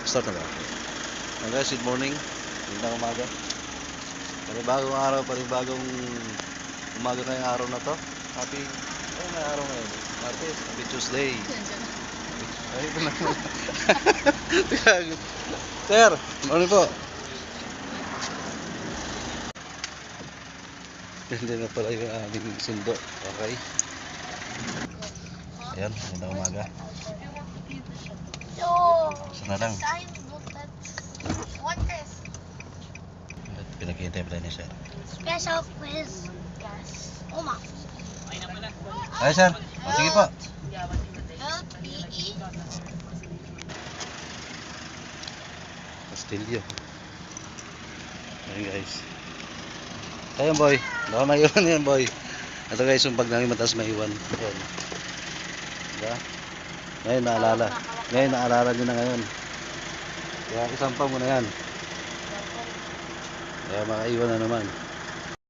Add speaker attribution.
Speaker 1: Start na ba? Guys, good morning. Magandang umaga. Panibagong araw, panibagong umaga ngayong araw na to. Happy, ano na araw ngayon? Martes, happy Tuesday. Ay, ito na. Sir, morning po. Hindi na pala yung aming sundo. Okay. Ayan, magandang umaga. Sana lang. Pinakita pala niya, sir.
Speaker 2: Special quiz. Uma.
Speaker 1: Ay, sir. O, sige po.
Speaker 2: LPE.
Speaker 1: Castillo. Ayan, guys. Ayan, boy. Baka maiwan yan, boy. Ito, guys, yung pag nanging mataas maiwan. Ayan. Diba? Ngayon, naalala. Ngayon, naalala nyo na ngayon. Kaya, isampa mo na yan. Kaya, makaiwan na naman.